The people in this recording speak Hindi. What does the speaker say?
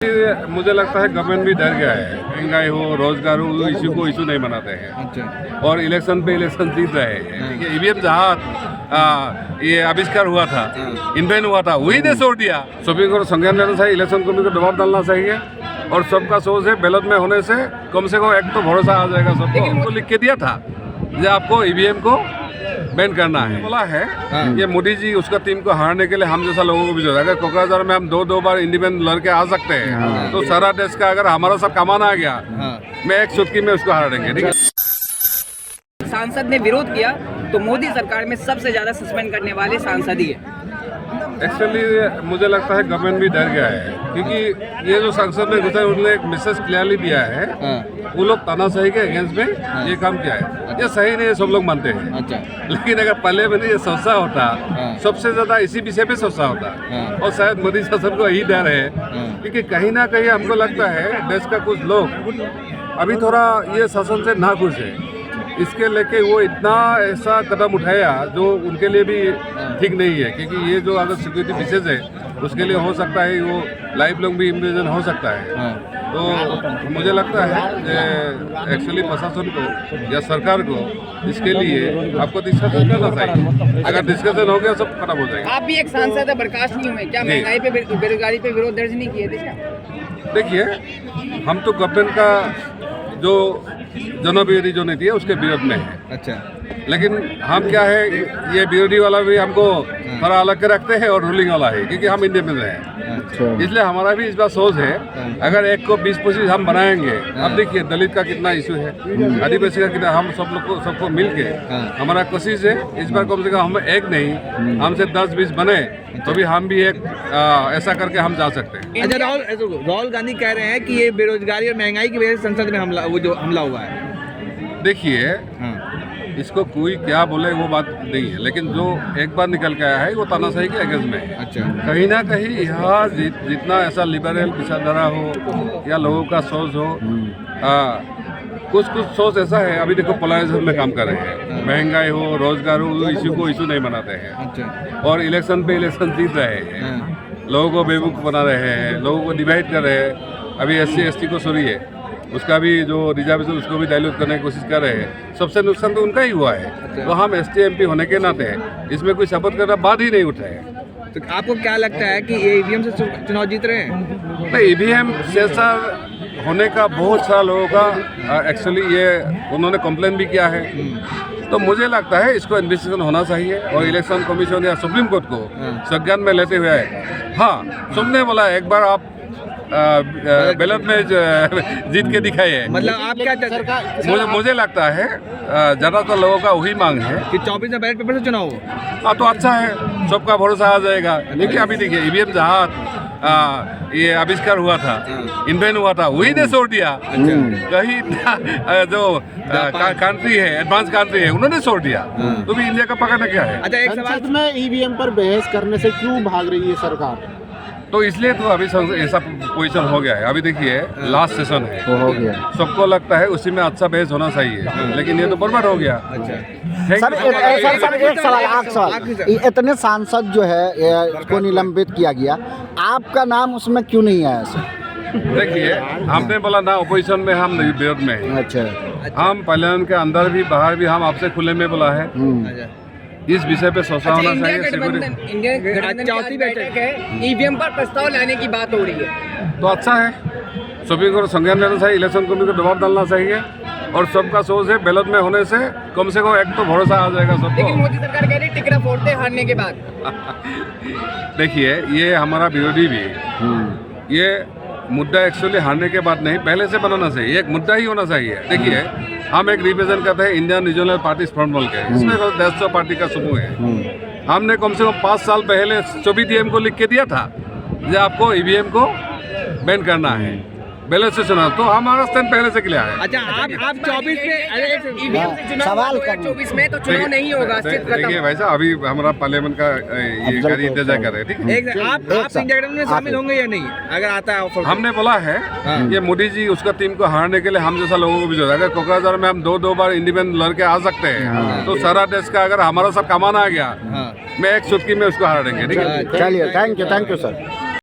मुझे लगता है गवर्नमेंट भी डर गया है, महंगाई हो रोजगार हो इशू को इशू नहीं बनाते हैं। अच्छा। और इलेक्शन पे इलेक्शन जीत रहे हैं। ठीक है, ईवीएम जहाँ ये आविष्कार हुआ था, इन्वेंट हुआ था, वही ने छोड़ दिया। सभी को संज्ञान लेना चाहिए, इलेक्शन कमीशन को दबाव डालना चाहिए और सबका सोच है बैलेट में होने से कम एक तो भरोसा आ जाएगा सबको। उनको लिख के दिया था जो आपको ईवीएम को बैन करना है, बोला है ये मोदी जी उसका टीम को हारने के लिए हम जैसा लोगों को भी जरूरत है। अगर कोकराझार में हम दो बार इंडिपेंडेंट लड़के आ सकते हैं तो सारा देश का अगर हमारा सब कमाना आ गया, मैं एक चुटकी में उसको हरा देंगे। ठीक है, सांसद ने विरोध किया तो मोदी सरकार में सबसे ज्यादा सस्पेंड करने वाले सांसद ही है। एक्चुअली मुझे लगता है गवर्नमेंट भी डर गया है, क्योंकि ये जो सांसद में घुसा है उन्होंने एक मैसेज क्लियरली दिया है, वो लोग तानाशाही के अगेंस्ट में ये काम किया है। ये सही नहीं है, सब लोग मानते हैं। अच्छा। लेकिन अगर पहले में ये सोचा होता, सबसे ज्यादा इसी विषय पे सोचा होता, और शायद मोदी शासन को यही डर है, क्योंकि कहीं ना कहीं हमको लगता है देश का कुछ लोग अभी थोड़ा ये शासन से ना खुश है, इसके लेके वो इतना ऐसा कदम उठाया जो उनके लिए भी ठीक नहीं है। क्योंकि ये जो अगर सिक्योरिटी विशेष है उसके लिए हो सकता है वो लाइफ लॉन्ग भी इम्प्रिजन हो सकता है। तो मुझे लगता है एक्चुअली प्रशासन को या सरकार को इसके लिए आपको डिस्कशन करना चाहिए। अगर डिस्कशन हो गया सब खत्म हो जाएगा। आप भी एक सांसद है, बर्खास्त नहीं हुए क्या? महंगाई पे बेरोजगारी पे विरोध दर्ज नहीं किए थे क्या? देखिए, हम तो गवर्नमेंट का जो जनविरोधी जो नीति है उसके विरोध में है। अच्छा। लेकिन हम क्या है, ये विरोधी वाला भी हमको थोड़ा अलग के रखते हैं और रूलिंग वाला है, क्योंकि हम इंडिपेंडेंट हैं। अच्छा। इसलिए हमारा भी इस बार सोच है, अगर एक को 20-25 हम बनाएंगे। अब देखिए दलित का कितना इशू है, आदिवासी का कितना, हम सब लोग को सबको मिल के हमारा कोशिश है इस बार कम से कम हम एक नहीं, हमसे 10-20 बने तो भी हम भी एक ऐसा करके हम जा सकते हैं। अच्छा, राहुल गांधी कह रहे हैं कि ये बेरोजगारी और महंगाई की वजह से संसद में हमला हुआ है। देखिए, इसको कोई क्या बोले वो बात नहीं है, लेकिन जो एक बार निकल के आया है वो तानाशाही के अगेंस्ट में है। अच्छा। कहीं ना कहीं यहाँ जितना ऐसा लिबरल विचारधारा हो या लोगों का सोच हो, कुछ सोच ऐसा है। अभी देखो पोलराइजेशन में काम कर रहे हैं, महंगाई हो रोजगार हो इशू को इशू नहीं बनाते हैं। अच्छा। और इलेक्शन पे इलेक्शन जीत रहे हैं, लोगों को बेवकूफ़ बना रहे हैं, लोगों को डिवाइड कर रहे हैं। अभी SC/ST को छोड़िए, उसका भी जो रिजर्वेशन उसको भी डाइल्यूट करने की कोशिश कर रहे हैं। सबसे नुकसान तो उनका ही हुआ है। तो हम ST/MP होने के नाते इसमें कोई शपथ करना बात ही नहीं उठाए। तो आपको क्या लगता है कि ये EVM से चुनाव जीत रहे हैं? नहीं, EVM जैसा होने का बहुत सारा लोगों का एक्चुअली ये उन्होंने कंप्लेन भी किया है। तो मुझे लगता है इसको इन्वेस्टिगेशन होना चाहिए और इलेक्शन कमीशन या सुप्रीम कोर्ट को संज्ञान में लेते हुए, हाँ सबने बोला एक बार आप बैलेट में जीत के दिखाइए। मतलब आप क्या मुझे लगता है ज़्यादातर लोगों का वही मांग है कि 24 में बैलेट पेपर से चुनाव हो। हाँ, तो अच्छा है, सबका भरोसा आ जाएगा। लेकिन अभी देखिए ईवीएम जहाँ ये आविष्कार हुआ था, इन्वेंट हुआ था, वही ने छोड़ दिया। कहीं जो कंट्री है, एडवांस कंट्री है, उन्होंने छोड़ दिया। तो भी इंडिया का पकड़ना क्या है? अच्छा, एक सवाल, संसद में ईवीएम पर बहस करने से क्यों भाग रही है सरकार? तो इसलिए तो अभी ऐसा पोजीशन हो गया है। अभी देखिए लास्ट सेशन है, तो हो गया, सबको लगता है उसी में अच्छा बहस होना चाहिए, लेकिन ये तो बर्बाद हो गया। सर एक सवाल, इतने सांसद जो है इसको निलंबित किया गया, आपका नाम उसमें क्यों नहीं आया सर? देखिए, हमने बोला ना अपोजिशन में, हम विरोध में हैं। अच्छा। हम पार्लियामेंट के अंदर भी बाहर भी हम आपसे खुले में बोला है, इस विषय पे सोचा होना चाहिए। इंडिया गठबंधन चौथी बैठक है, EVM पर प्रस्ताव लाने की बात हो रही है, तो अच्छा है, सभी को संज्ञान लेना चाहिए, इलेक्शन कमीशन को दबाव डालना चाहिए और सबका सोच है बैलेट में होने से कम एक तो भरोसा आ जाएगा सबको। लेकिन मोदी सरकार कह रही है टिकरा फोड़ते हारने के बाद। देखिए, ये हमारा विरोधी भी ये मुद्दा एक्चुअली हारने के बाद नहीं, पहले से बनाना चाहिए, एक मुद्दा ही होना चाहिए। देखिए, हम एक रिप्रेजेंट करते हैं इंडियन रीजनल पार्टी फ्रंट बोल के, इसमें 150 पार्टी का समूह है। हमने कम से कम 5 साल पहले 24 को लिख के दिया था जो आपको EVM को बैन करना है, बैलेट से चुनाव। तो हमारा स्टैंड पहले से क्लियर है। अच्छा, आप 24 में EVM से चुनाव होगा, 24 में तो चुनाव नहीं होगा। देखिए भाई साहब, अभी हमारा पार्लियामेंट का ये इंतजार कर रहे हैं। ठीक है, आप इंडिया गठबंधन में शामिल होंगे या नहीं अगर आता है ऑफर? हमने बोला है ये मोदी जी उसका टीम को हारने के लिए हम जैसा लोगों को भी जरूरत है। अगर कोकराझार में हम दो बार इंडिपेंडेंट लड़के आ सकते हैं तो सारा देश का अगर हमारा सब कमाना आ गया, मैं एक चुटकी में उसको हरा देंगे। ठीक है, चलिए, थैंक यू सर।